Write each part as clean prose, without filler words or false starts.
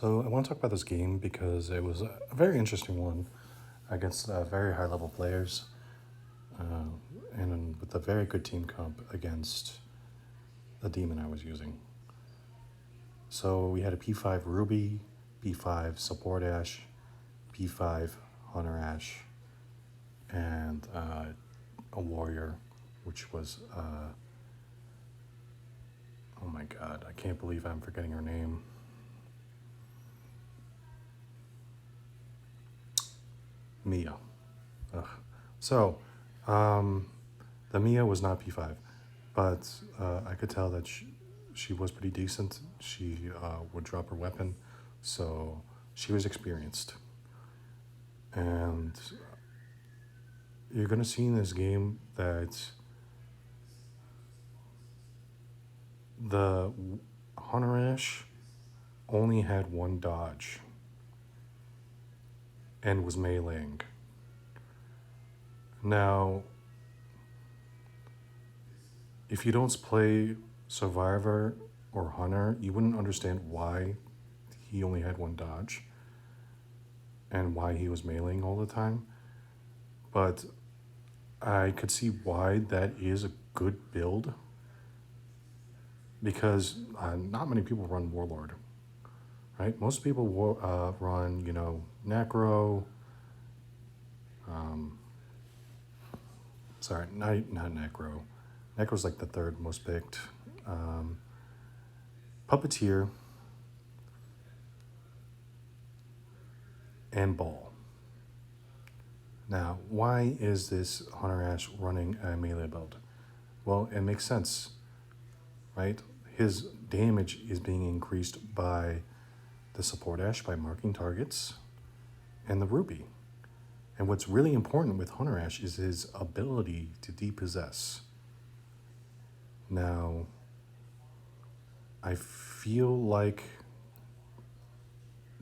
So I want to talk about this game because it was a very interesting one against very high level players, uh, and with a very good team comp against the demon I was using. So we had a P5 Ruby, P5 Support Ash, P5 Hunter Ash, and a Warrior, which was, oh my god, I can't believe I'm forgetting her name. Mia. Ugh. So, the Mia was not P5, but I could tell that she was pretty decent. She would drop her weapon, so she was experienced. And you're going to see in this game that the Hunter Ash only had one dodge and was meleeing. Now, if you don't play Survivor or Hunter, you wouldn't understand why he only had one dodge and why he was meleeing all the time. But I could see why that is a good build because not many people run Warlord, right? Most people run, Necro. Sorry, not Necro. Necro's like the third most picked. Puppeteer and Ball. Now, why is this Hunter Ash running a melee build? Well, it makes sense, right? His damage is being increased by the Support Ash by marking targets and the Ruby. And what's really important with Hunter Ash is his ability to depossess. Now, I feel like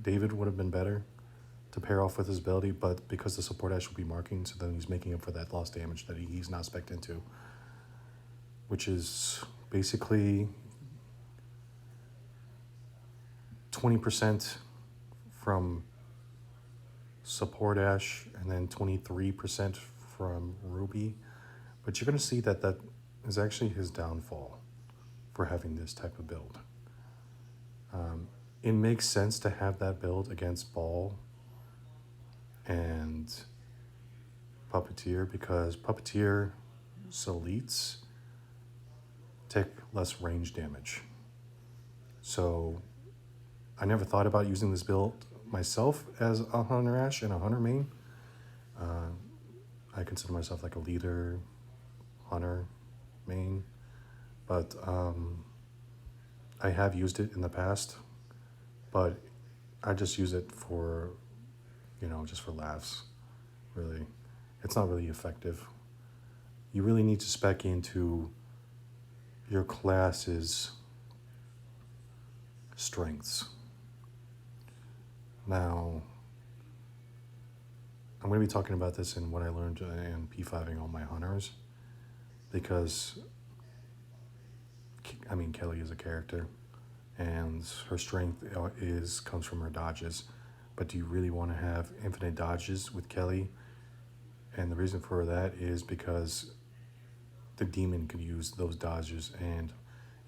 David would have been better to pair off with his ability, but because the Support Ash will be marking, so then he's making up for that lost damage that he's not spec'd into, which is basically 20% from Support Ash and then 23% from Ruby. But you're going to see that that is actually his downfall for having this type of build. It makes sense to have that build against Ball and Puppeteer because Puppeteer's elites take less range damage. So I never thought about using this build myself as a Hunter Ash and a Hunter main. I consider myself like a leader Hunter main, but I have used it in the past, but I just use it for, just for laughs, really. It's not really effective. You really need to spec into your class's strengths. Now, I'm going to be talking about this in what I learned in P5ing all my hunters, because, Kelly is a character, and her strength comes from her dodges. But do you really want to have infinite dodges with Kelly? And the reason for that is because the demon could use those dodges and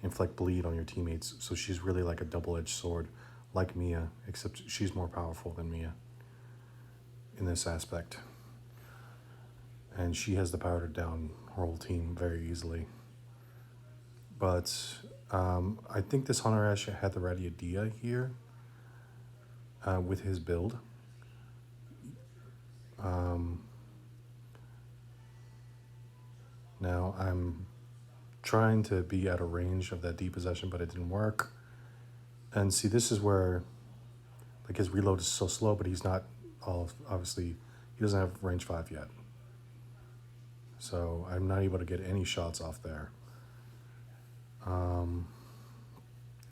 inflict bleed on your teammates. So she's really like a double-edged sword, like Mia, except she's more powerful than Mia in this aspect. And she has the power to down her whole team very easily. But I think this Hunter Ash had the right idea here with his build. Now I'm trying to be out of range of that depossession, but it didn't work. And see, this is where like his reload is so slow, but he's not obviously he doesn't have range 5 yet. So I'm not able to get any shots off there.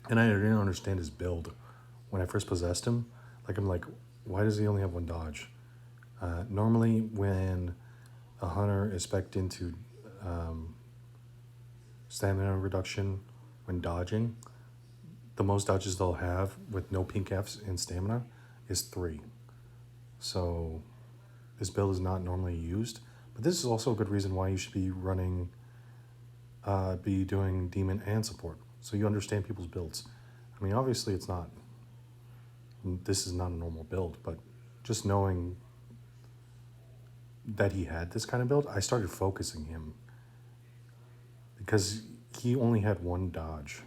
And I didn't understand his build when I first possessed him. I'm like, why does he only have one dodge? Normally, when a hunter is spec'd into stamina reduction when dodging, the most dodges they'll have with no pink Fs in stamina is 3. So this build is not normally used, but this is also a good reason why you should be running, be doing demon and support, so you understand people's builds. I mean, obviously this is not a normal build, but just knowing that he had this kind of build, I started focusing him because he only had 1 dodge.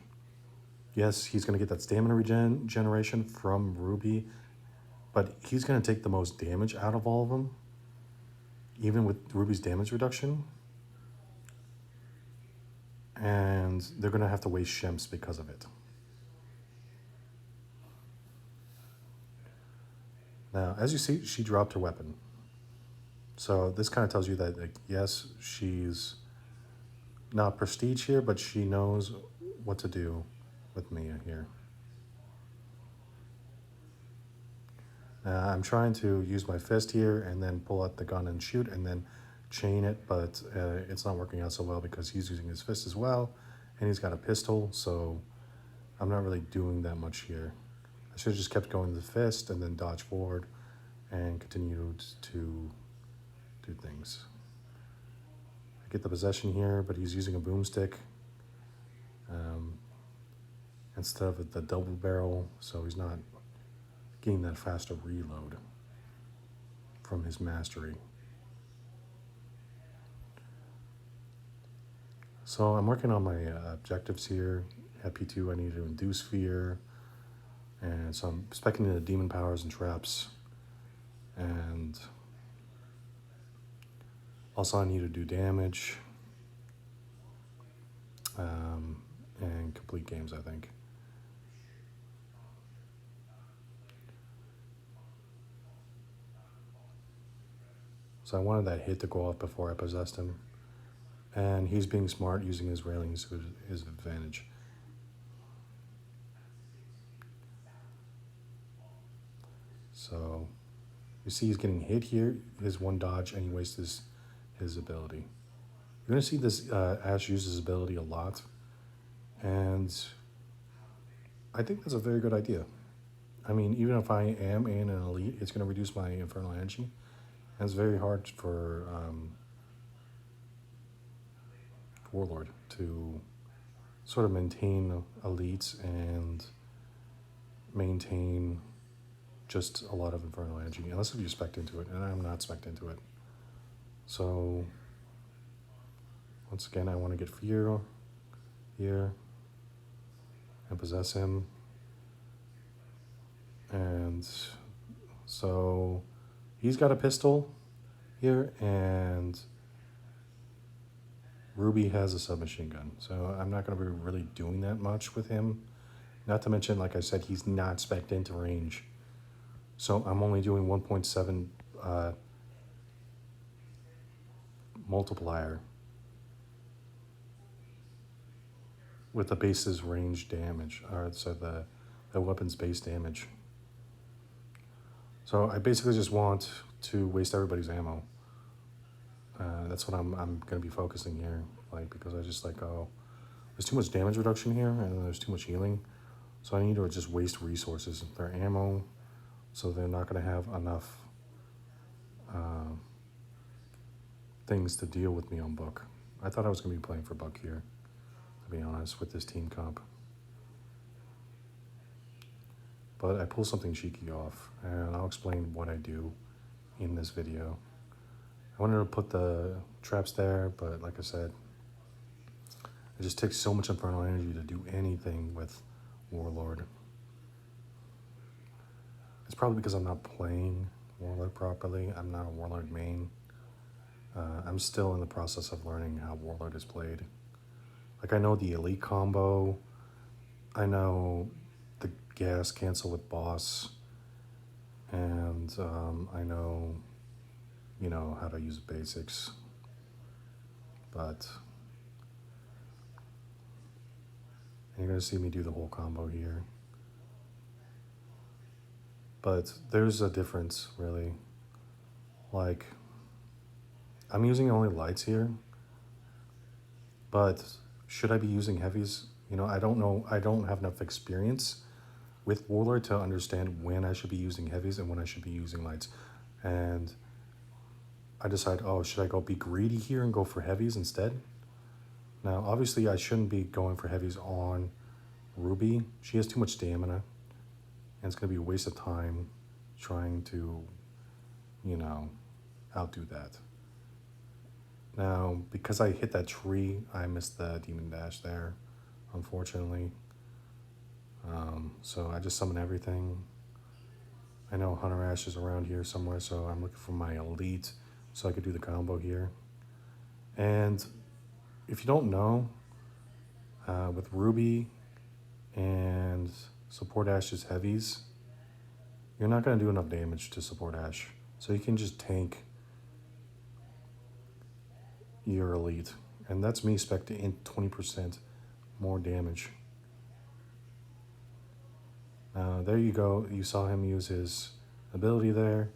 Yes, he's going to get that stamina regeneration from Ruby, but he's going to take the most damage out of all of them, even with Ruby's damage reduction. And they're going to have to waste Shemps because of it. Now, as you see, she dropped her weapon. So this kind of tells you that, like, yes, she's not prestige here, but she knows what to do with Mia here. I'm trying to use my fist here and then pull out the gun and shoot and then chain it, but it's not working out so well because he's using his fist as well, and he's got a pistol, so I'm not really doing that much here. I should have just kept going to the fist and then dodge forward and continued to do things. I get the possession here, but he's using a boomstick instead of the double barrel, so he's not getting that faster reload from his mastery. So I'm working on my objectives here. At P2, I need to induce fear, and so I'm speccing into demon powers and traps, and also I need to do damage and complete games, I think. So I wanted that hit to go off before I possessed him. And he's being smart, using his railings to his advantage. So you see he's getting hit here, his 1 dodge, and he wastes his ability. You're going to see this Ashe use his ability a lot, and I think that's a very good idea. I mean, even if I am in an elite, it's going to reduce my infernal energy, and it's very hard for Warlord to sort of maintain elites and maintain just a lot of infernal energy, unless if you spec into it, and I'm not spec into it. So once again, I want to get Fear here and possess him. And so he's got a pistol here, and Ruby has a submachine gun. So I'm not going to be really doing that much with him. Not to mention, like I said, he's not spec'd into range. So I'm only doing 1.7 multiplier with the base's range damage, or so the weapon's base damage. So I basically just want to waste everybody's ammo. That's what I'm going to be focusing here, like, because I just like, oh, there's too much damage reduction here, and there's too much healing. So I need to just waste resources, their ammo, so they're not going to have enough things to deal with me on Book. I thought I was going to be playing for Buck here, to be honest, with this team comp. But I pull something cheeky off, and I'll explain what I do in this video. I wanted to put the traps there, but like I said, it just takes so much infernal energy to do anything with Warlord. It's probably because I'm not playing Warlord properly. I'm not a Warlord main. I'm still in the process of learning how Warlord is played. Like, I know the elite combo. I know the gas cancel with boss. And I know, you know, how to use basics. But you're going to see me do the whole combo here. But there's a difference, really. Like, I'm using only lights here, but should I be using heavies? You know, I don't know. I don't have enough experience with Warlord to understand when I should be using heavies and when I should be using lights. And I decide, oh, should I go be greedy here and go for heavies instead? Now, obviously, I shouldn't be going for heavies on Ruby. She has too much stamina, and it's going to be a waste of time trying to, you know, outdo that. Now, because I hit that tree, I missed the Demon Dash there, unfortunately. So I just summon everything. I know Hunter Ash is around here somewhere, so I'm looking for my elite so I could do the combo here. And if you don't know, with Ruby and support Ash's heavies, you're not going to do enough damage to support Ash. So you can just tank your elite. And that's me spec'ing in 20% more damage. There you go. You saw him use his ability there.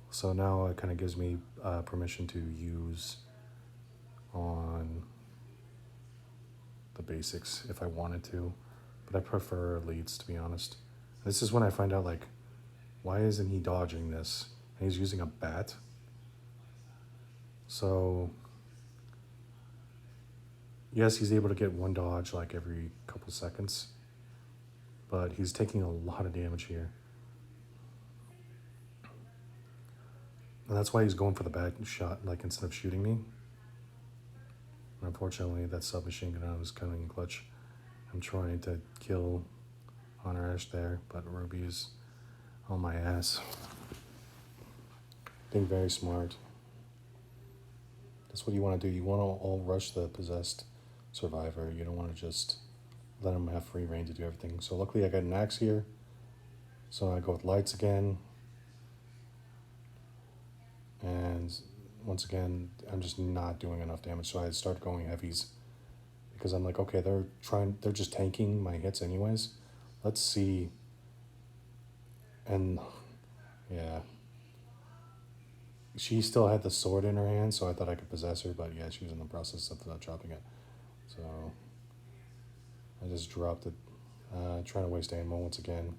So now it kind of gives me permission to use on the basics if I wanted to. But I prefer elites, to be honest. This is when I find out, like, why isn't he dodging this? And he's using a bat. So, yes, he's able to get one dodge like every couple seconds. But he's taking a lot of damage here. And that's why he's going for the back shot, like, instead of shooting me. Unfortunately, that submachine gun was coming in clutch. I'm trying to kill Hunter Ash there, but Ruby's on my ass. Being very smart. That's what you want to do. You want to all rush the possessed survivor. You don't want to just let him have free reign to do everything. So luckily I got an axe here. So I go with lights again. And once again, I'm just not doing enough damage. So I start going heavies. Because I'm like, okay, they're just tanking my hits anyways. Let's see. And yeah. She still had the sword in her hand, so I thought I could possess her, but yeah, she was in the process of dropping it. So I just dropped it, trying to waste ammo once again.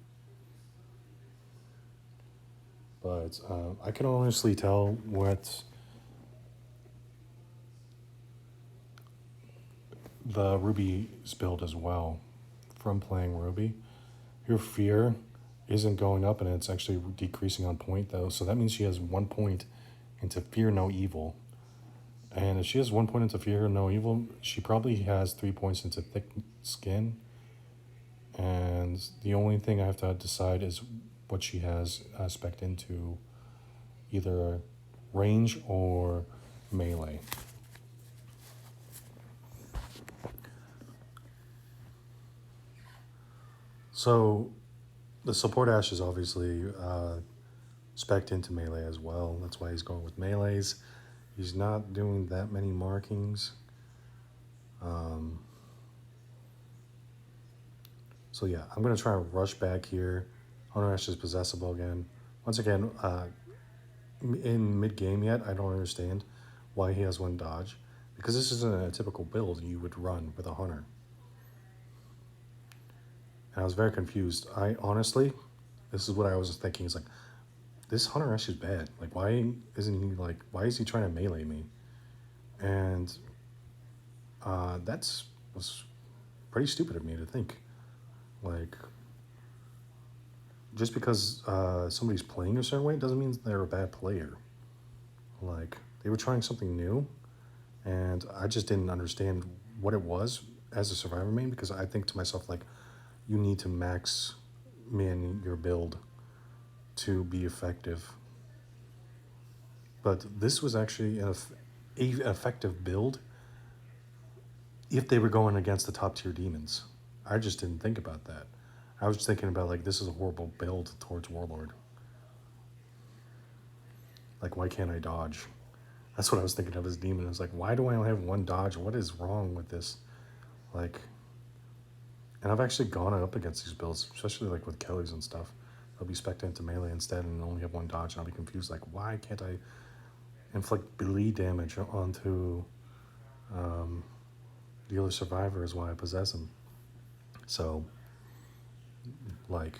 But I can honestly tell what the Ruby's build as well from playing Ruby. Your fear isn't going up and it's actually decreasing on point though, so that means she has 1 point into fear no evil. And if she has 1 point into fear no evil, she probably has 3 points into thick skin. And the only thing I have to decide is what she has spec'd into either range or melee. So the support Ash is obviously spec'd into melee as well. That's why he's going with melees. He's not doing that many markings. So yeah, I'm going to try and rush back here. Hunter Ash is possessible again. Once again, in mid-game yet, I don't understand why he has one dodge. Because this isn't a typical build you would run with a Hunter. And I was very confused. I honestly, this is what I was thinking. It's like, this Hunter Ash is bad. Like, why isn't he, like, why is he trying to melee me? And that was pretty stupid of me to think. Like, just because somebody's playing a certain way doesn't mean they're a bad player. Like, they were trying something new, and I just didn't understand what it was as a survivor main, because I think to myself, like, you need to max man your build to be effective. But this was actually an effective build if they were going against the top tier demons. I just didn't think about that. I was just thinking about, like, this is a horrible build towards Warlord. Like, why can't I dodge? That's what I was thinking of as demon. I was like, why do I only have one dodge? What is wrong with this? Like, and I've actually gone up against these builds, especially like with Kelly's and stuff. I'll be spec'd into melee instead and only have one dodge, and I'll be confused, like, why can't I inflict bleed damage onto the other survivors while I possess him? So, like,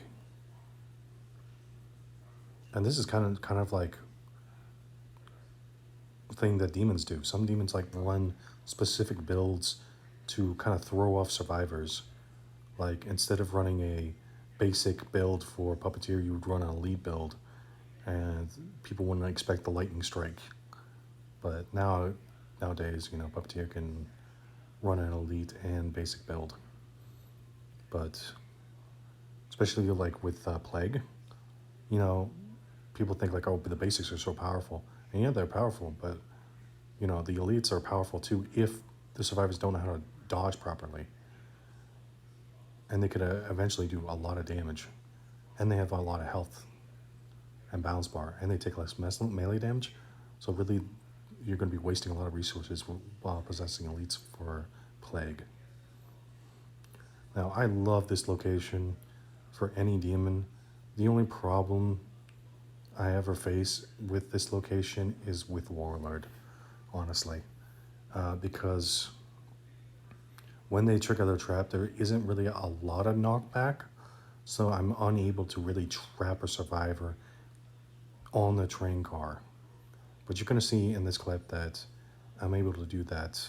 and this is kind of like a thing that demons do. Some demons like run specific builds to kind of throw off survivors. Like, instead of running a basic build for Puppeteer, you would run an elite build, and people wouldn't expect the lightning strike. But nowadays, Puppeteer can run an elite and basic build. But especially like with Plague, you know, people think like, oh, but the basics are so powerful. And yeah, they're powerful, but the elites are powerful too if the survivors don't know how to dodge properly. And they could eventually do a lot of damage. And they have a lot of health and bounce bar, and they take less melee damage. So really, you're going to be wasting a lot of resources while possessing elites for Plague. Now, I love this location for any demon. The only problem I ever face with this location is with Warlord, honestly. Because when they trigger their trap, there isn't really a lot of knockback, so I'm unable to really trap a survivor on the train car. But you're going to see in this clip that I'm able to do that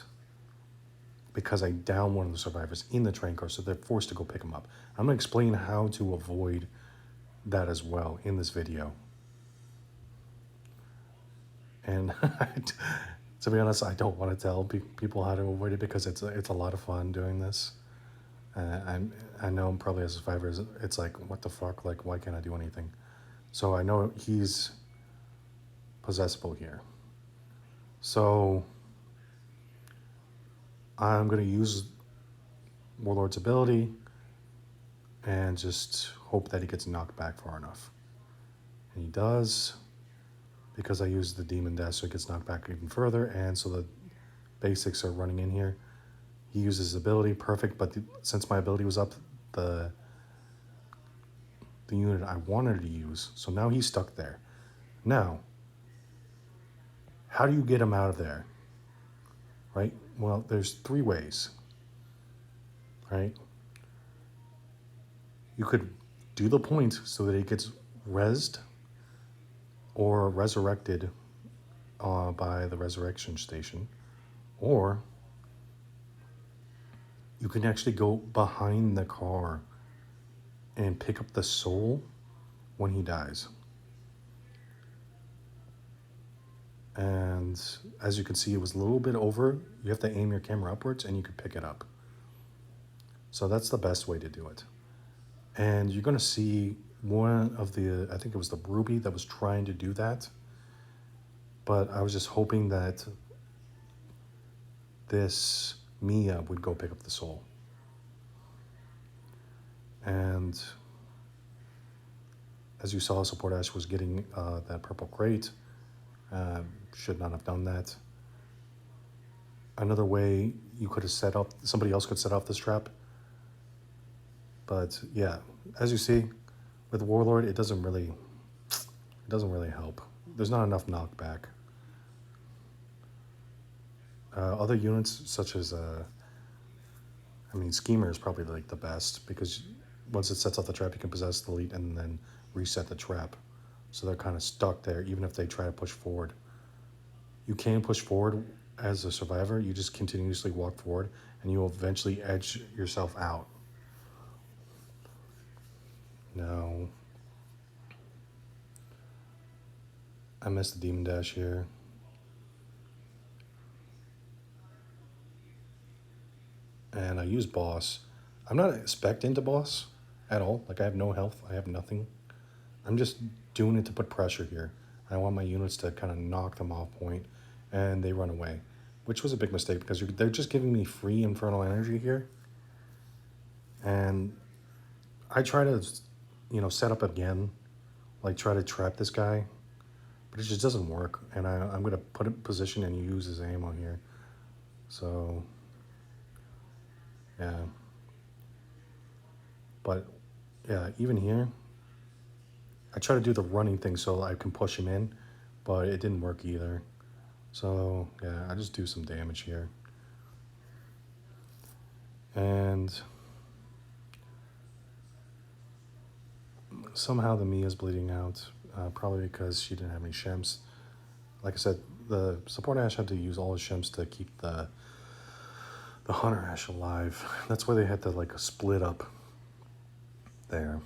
because I down one of the survivors in the train car, so they're forced to go pick them up. I'm going to explain how to avoid that as well in this video. And to be honest, I don't want to tell people how to avoid it because it's a lot of fun doing this. I know probably as a survivor, it's like, what the fuck? Like, why can't I do anything? So I know he's possessible here. So I'm going to use Warlord's ability and just hope that he gets knocked back far enough. And he does, because I used the Demon Dash, so he gets knocked back even further, and so the basics are running in here. He uses his ability, perfect, but since my ability was up, the unit I wanted to use, so now he's stuck there. Now, how do you get him out of there? Right? Well, there's 3 ways. Right? You could do the point so that he gets rezzed or resurrected by the resurrection station, or you can actually go behind the car and pick up the soul when he dies. And as you can see, it was a little bit over. You have to aim your camera upwards and you can pick it up. So that's the best way to do it. And you're going to see one of the, I think it was the Ruby that was trying to do that. But I was just hoping that this Mia would go pick up the soul. And as you saw, Support Ash was getting that purple crate. Should not have done that. Another way you could have set up, somebody else could set off this trap. But yeah, as you see, with Warlord, it doesn't really help. There's not enough knockback. Other units such as, Schemer is probably like the best because once it sets off the trap, you can possess the elite and then reset the trap. So they're kind of stuck there even if they try to push forward. You can push forward as a survivor. You just continuously walk forward and you will eventually edge yourself out. Now, I missed the Demon Dash here. And I use Boss. I'm not spec'd into Boss at all. Like, I have no health. I have nothing. I'm just doing it to put pressure here. I want my units to kind of knock them off point, and they run away, which was a big mistake because they're just giving me free Infernal Energy here. And I try to, set up again, like try to trap this guy, but it just doesn't work. And I'm going to put it in position and use his ammo here. So, yeah. But, yeah, even here, I try to do the running thing so I can push him in, but it didn't work either. So, yeah, I just do some damage here. And Somehow the Mia's bleeding out, probably because she didn't have any shims. Like I said, the support Ash had to use all his shims to keep the Hunter Ash alive. That's why they had to like split up there.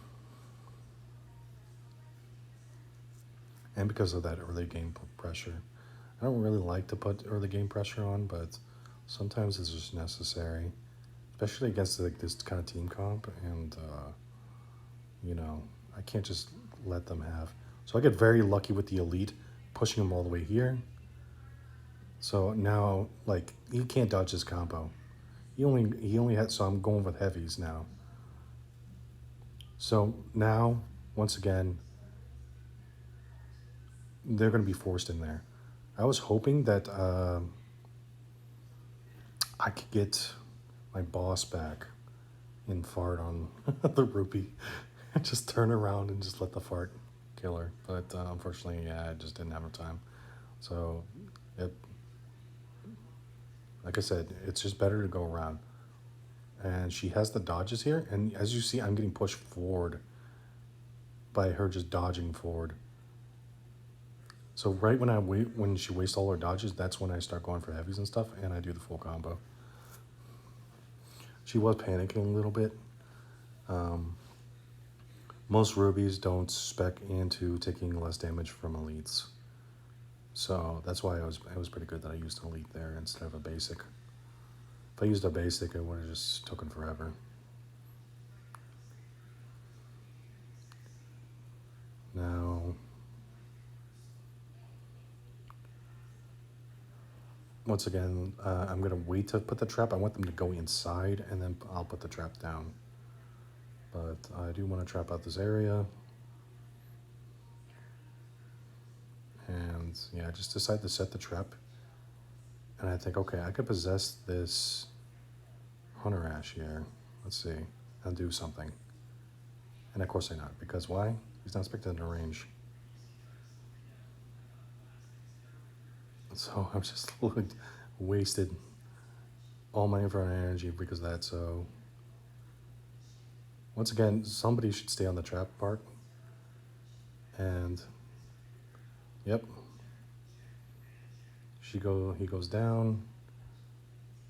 And because of that early game pressure. I don't really like to put early game pressure on, but sometimes it's just necessary, especially against like this kind of team comp. And you know, I can't just let them have. So I get very lucky with the elite, pushing him all the way here. So now, like, he can't dodge his combo. He only had, so I'm going with heavies now. So now, once again, they're going to be forced in there. I was hoping that I could get my boss back in fart on the rupee. Just turn around and just let the fart kill her. But unfortunately, yeah, I just didn't have time. So, like I said, it's just better to go around. And she has the dodges here. And as you see, I'm getting pushed forward by her just dodging forward. So right when she wastes all her dodges, that's when I start going for heavies and stuff, and I do the full combo. She was panicking a little bit. Most rubies don't spec into taking less damage from elites. So that's why it was pretty good that I used an elite there instead of a basic. If I used a basic, it would have just taken forever. Now, once again, I'm going to wait to put the trap. I want them to go inside, and then I'll put the trap down. But I do want to trap out this area. And yeah, I just decided to set the trap. And I think, okay, I could possess this Hunter Ash here. Let's see. And do something. And of course I not. Because why? He's not expected to range. So I'm just wasted all my infrared energy because of that. So once again, somebody should stay on the trap part. And yep. He goes down.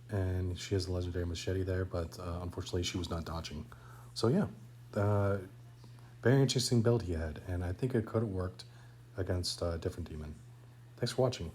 And she has a legendary machete there, but unfortunately she was not dodging. So yeah, very interesting build he had, and I think it could have worked against a different demon. Thanks for watching.